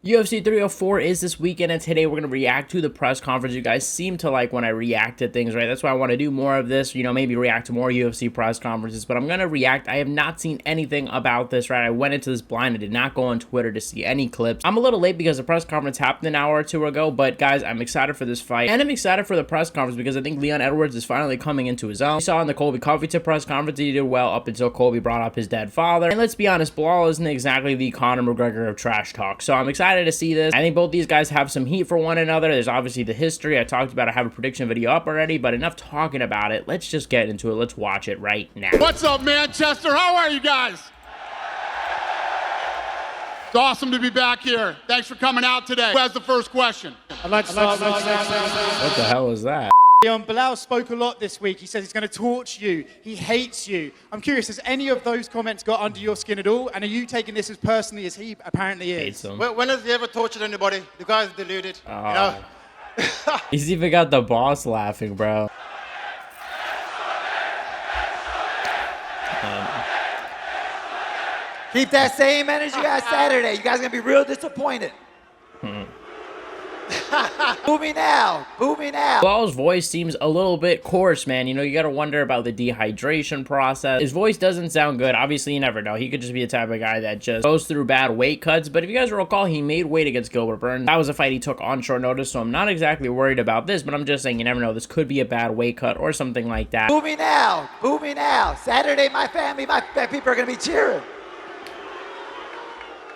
UFC 304 is this weekend, and today we're going to react to the press conference. You guys seem to like when I react to things, right? That's why I want to do more of this, maybe react to more UFC press conferences, but I'm going to react. I have not seen anything about this, right? I went into this blind. I did not go on Twitter to see any clips. I'm a little late because the press conference happened an hour or two ago, but guys, I'm excited for this fight, and I'm excited for the press conference because I think Leon Edwards is finally coming into his own. We saw in the Colby Covington press conference he did well up until Colby brought up his dead father, and let's be honest, Belal isn't exactly the Conor McGregor of trash talk, so I'm excited to see this. I think both these guys have some heat for one another. There's obviously the history. I talked about it. I have a prediction video up already, but enough talking about it. Let's just get into it. Let's watch it right now. What's up, Manchester? How are you guys? It's awesome to be back here. Thanks for coming out today. Who has the first question? What the hell is that? Belal spoke a lot this week. He says he's going to torch you. He hates you. I'm curious, has any of those comments got under your skin at all? And are you taking this as personally as he apparently is? Hates him. When has he ever tortured anybody? The guy's deluded. He's even got the boss laughing, bro. Keep that same energy you had Saturday. You guys are going to be real disappointed. Boo me now. Boo me now. Belal's voice seems a little bit coarse, man. You got to wonder about the dehydration process. His voice doesn't sound good. Obviously, you never know. He could just be the type of guy that just goes through bad weight cuts. But if you guys recall, he made weight against Gilbert Burns. That was a fight he took on short notice, so I'm not exactly worried about this, but I'm just saying you never know. This could be a bad weight cut or something like that. Boo me now. Boo me now. Saturday, my family, my people are going to be cheering.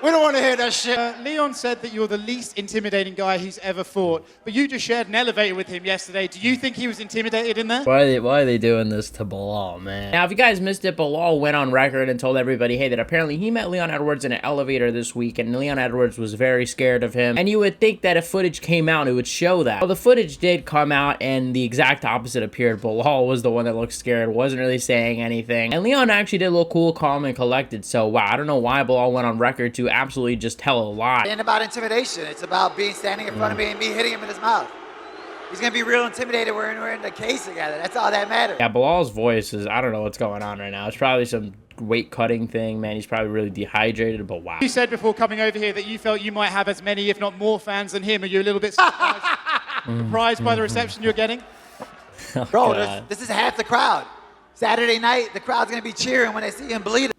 We don't want to hear that shit. Leon said that you're the least intimidating guy he's ever fought, but you just shared an elevator with him yesterday. Do you think he was intimidated in there? Why are they doing this to Belal, man? Now, if you guys missed it, Belal went on record and told everybody, hey, that apparently he met Leon Edwards in an elevator this week, and Leon Edwards was very scared of him. And you would think that if footage came out, it would show that. Well, the footage did come out, and the exact opposite appeared. Belal was the one that looked scared, wasn't really saying anything. And Leon actually did look cool, calm, and collected. So, wow, I don't know why Belal went on record to absolutely just tell a lie. It ain't about intimidation. It's about being standing in front of me and me hitting him in his mouth. He's going to be real intimidated when we're in the case together. That's all that matters. Yeah, Belal's voice is, I don't know what's going on right now. It's probably some weight cutting thing, man. He's probably really dehydrated, but wow. You said before coming over here that you felt you might have as many, if not more fans than him. Are you a little bit surprised by the reception you're getting? Bro, this is half the crowd. Saturday night, the crowd's going to be cheering when they see him bleed.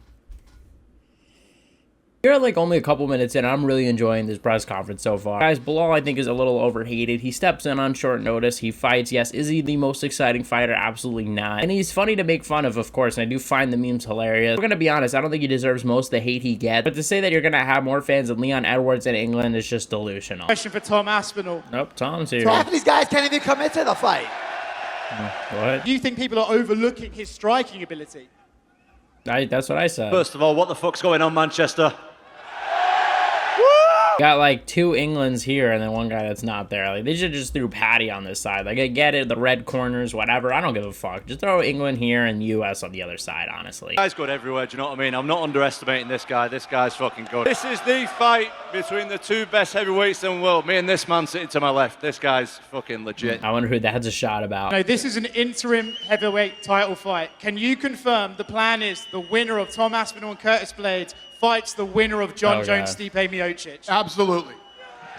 We're like only a couple minutes in. I'm really enjoying this press conference so far. Guys, Belal I think is a little overhated. He steps in on short notice. He fights. Yes, is he the most exciting fighter? Absolutely not. And he's funny to make fun of course, and I do find the memes hilarious. We're gonna be honest, I don't think he deserves most of the hate he gets. But to say that you're gonna have more fans than Leon Edwards in England is just delusional. Question for Tom Aspinall. Nope, Tom's here. So half of these guys can't even commit to the fight. What? Do you think people are overlooking his striking ability? That's what I said. First of all, what the fuck's going on, Manchester? Got like two Englands here and then one guy that's not there. Like, they should just threw Patty on this side. Like, I get it, the red corners, whatever. I don't give a fuck. Just throw England here and US on the other side, honestly. Guy's good everywhere, do you know what I mean? I'm not underestimating this guy. This guy's fucking good. This is the fight between the two best heavyweights in the world. Me and this man sitting to my left. This guy's fucking legit. I wonder who that's a shot about. No, this is an interim heavyweight title fight. Can you confirm the plan is the winner of Tom Aspinall and Curtis Blades fights the winner of John Jones, Stipe Miocic? Absolutely.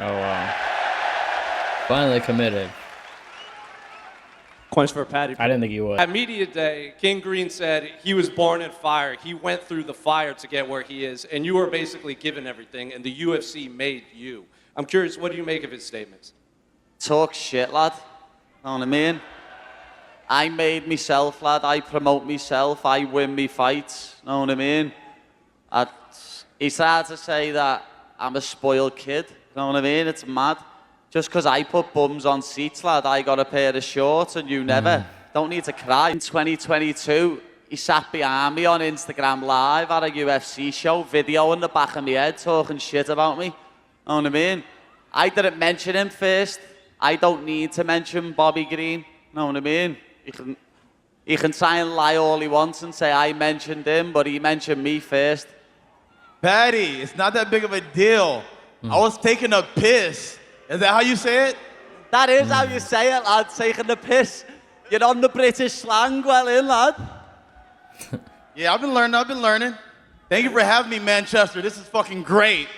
Oh, wow. Finally committed. Question for Patty. I didn't think he would. At Media Day, King Green said he was born in fire. He went through the fire to get where he is, and you were basically given everything, and the UFC made you. I'm curious, what do you make of his statements? Talk shit, lad. Know what I mean? I made myself, lad. I promote myself. I win me fights. Know what I mean? He tried to say that I'm a spoiled kid. Know what I mean? It's mad. Just because I put bums on seats, lad, I got a pair of shorts and you never. Don't need to cry. In 2022, he sat behind me on Instagram Live at a UFC show, video in the back of my head, talking shit about me. Know what I mean? I didn't mention him first. I don't need to mention Bobby Green. Know what I mean? He can try and lie all he wants and say I mentioned him, but he mentioned me first. Patty, it's not that big of a deal. I was taking a piss. Is that how you say it? That is how you say it, lad, taking the piss. You're on the British slang well in, lad. Yeah, I've been learning. Thank you for having me, Manchester. This is fucking great.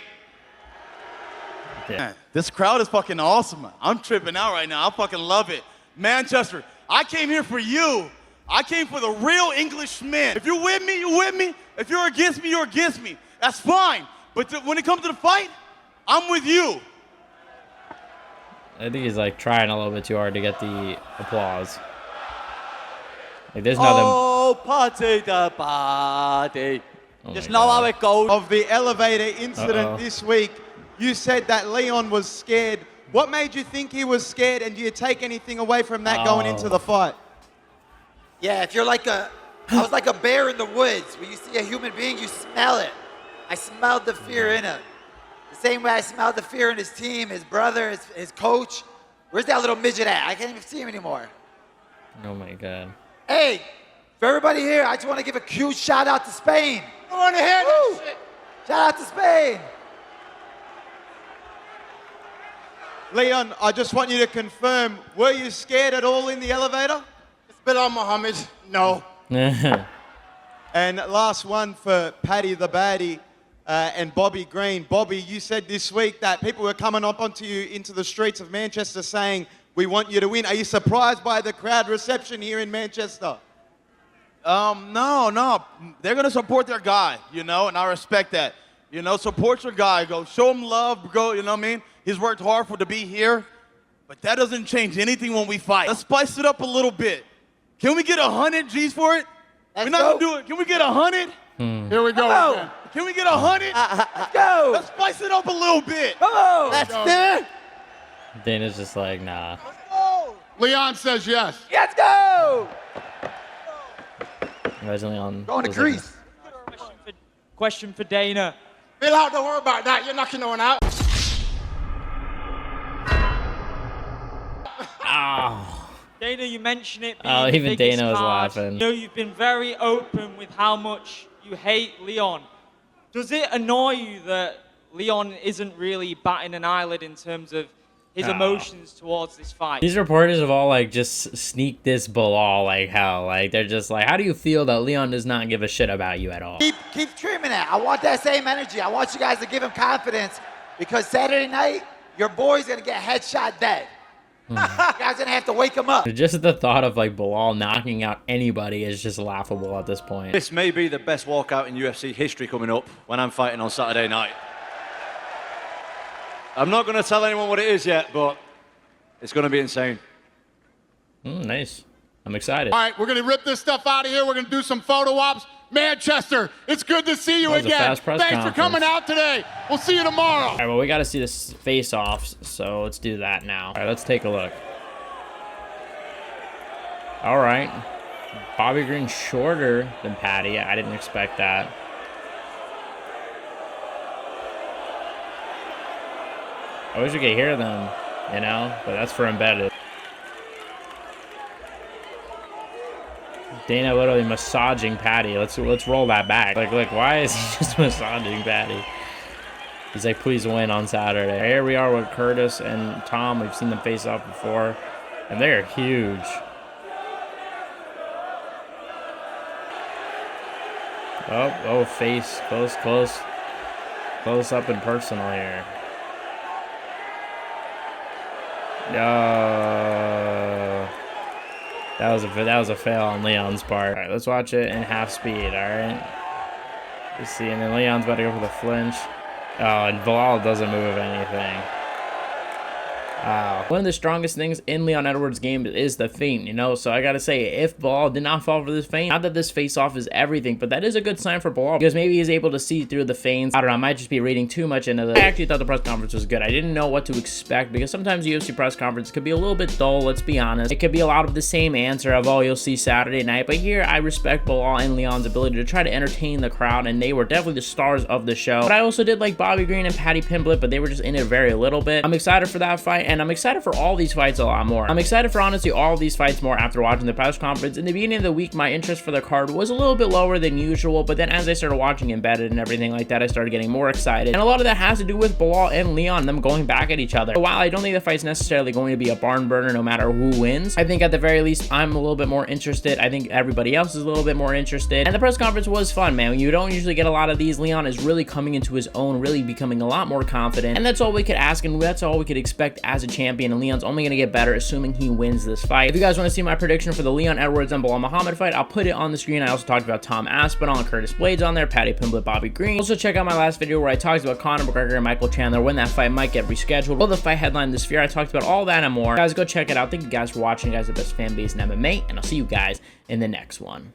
Yeah. This crowd is fucking awesome. I'm tripping out right now. I fucking love it. Manchester, I came here for you. I came for the real Englishman. If you're with me, you're with me. If you're against me, you're against me. That's fine. But when it comes to the fight, I'm with you. I think he's like trying a little bit too hard to get the applause. Like there's nothing. Oh, party the party. Oh Just my know God. how it goes. Of the elevator incident Uh-oh. this week, you said that Leon was scared. What made you think he was scared, and do you take anything away from that going into the fight? Yeah, if you're like I was like a bear in the woods. When you see a human being, you smell it. I smelled the fear in him. The same way I smelled the fear in his team, his brother, his coach. Where's that little midget at? I can't even see him anymore. Oh my God. Hey, for everybody here, I just want to give a huge shout out to Spain. I want to hear that shit. Shout out to Spain. Leon, I just want you to confirm, were you scared at all in the elevator? It's Belal Muhammad. No. And last one for Paddy the Baddie and Bobby Green. Bobby, you said this week that people were coming up onto you into the streets of Manchester saying, we want you to win. Are you surprised by the crowd reception here in Manchester? No. They're going to support their guy, you know, and I respect that. You know, support your guy. Go show him love. Go, you know what I mean? He's worked hard to be here, but that doesn't change anything when we fight. Let's spice it up a little bit. Can we get 100 G's for it? We're not going to do it. Can we get 100? Here we go. again. Can we get 100? Let's go. Let's spice it up a little bit. Come on. That's it. Dana's just like, nah. Leon says yes. Let's go. Imagine Leon Going to was like- Greece. Question for Dana. Belal, don't worry about that. You're knocking no one out. Ow. Dana, you mentioned it being Oh, the even biggest Dana was card. laughing. You know, you've been very open with how much you hate Leon. Does it annoy you that Leon isn't really batting an eyelid in terms of his emotions towards this fight? These reporters have all like just sneaked this Belal like hell. Like they're just like, how do you feel that Leon does not give a shit about you at all? Keep dreaming it. I want that same energy. I want you guys to give him confidence because Saturday night, your boy's going to get headshot dead. You guys going to have to wake him up. Just the thought of like Belal knocking out anybody is just laughable at this point. This may be the best walkout in UFC history coming up when I'm fighting on Saturday night. I'm not going to tell anyone what it is yet, but it's going to be insane. Nice. I'm excited. All right, we're going to rip this stuff out of here. We're going to do some photo ops. Manchester, it's good to see you That was a again. fast press Thanks for coming conference. out today. We'll see you tomorrow. All right, well, we got to see this face-offs, so let's do that now. All right, let's take a look. All right. Bobby Green shorter than Patty. I didn't expect that. I wish we could hear them, you know, but that's for embedded. Dana literally massaging Patty. Let's roll that back. Like, why is he just massaging Patty? He's like, please win on Saturday. Here we are with Curtis and Tom. We've seen them face off before, and they are huge. Oh, face, close up and personal here. That was a fail on Leon's part. All right, let's watch it in half speed. All right, let's see. And then Leon's about to go for the flinch. Oh, and Belal doesn't move anything. Wow. One of the strongest things in Leon Edwards' game is the feint, you know? So I gotta say, if Belal did not fall for this feint, not that this face-off is everything, but that is a good sign for Belal, because maybe he's able to see through the feints. I don't know, I might just be reading too much into this. I actually thought the press conference was good. I didn't know what to expect, because sometimes the UFC press conference could be a little bit dull, let's be honest. It could be a lot of the same answer of, oh, you'll see Saturday night, but here I respect Belal and Leon's ability to try to entertain the crowd, and they were definitely the stars of the show. But I also did like Bobby Green and Paddy Pimblett, but they were just in it very little bit. I'm excited for that fight, and I'm excited for all these fights a lot more. I'm excited for honestly all of these fights more after watching the press conference. In the beginning of the week, my interest for the card was a little bit lower than usual, but then as I started watching Embedded and everything like that, I started getting more excited. And a lot of that has to do with Belal and Leon, them going back at each other. So while I don't think the fight's necessarily going to be a barn burner no matter who wins, I think at the very least, I'm a little bit more interested. I think everybody else is a little bit more interested. And the press conference was fun, man. You don't usually get a lot of these. Leon is really coming into his own, really becoming a lot more confident. And that's all we could ask, and that's all we could expect as a champion. And Leon's only going to get better, assuming he wins this fight. If you guys want to see my prediction for the Leon Edwards and Belal Muhammad fight, I'll put it on the screen. I also talked about Tom Aspinall and Curtis Blades on there, Patty Pimblett, Bobby Green. Also check out my last video where I talked about Conor McGregor and Michael Chandler, when that fight might get rescheduled. Will the fight headline this year? I talked about all that and more. Guys, go check it out. Thank you guys for watching. You guys are the best fan base in MMA, and I'll see you guys in the next one.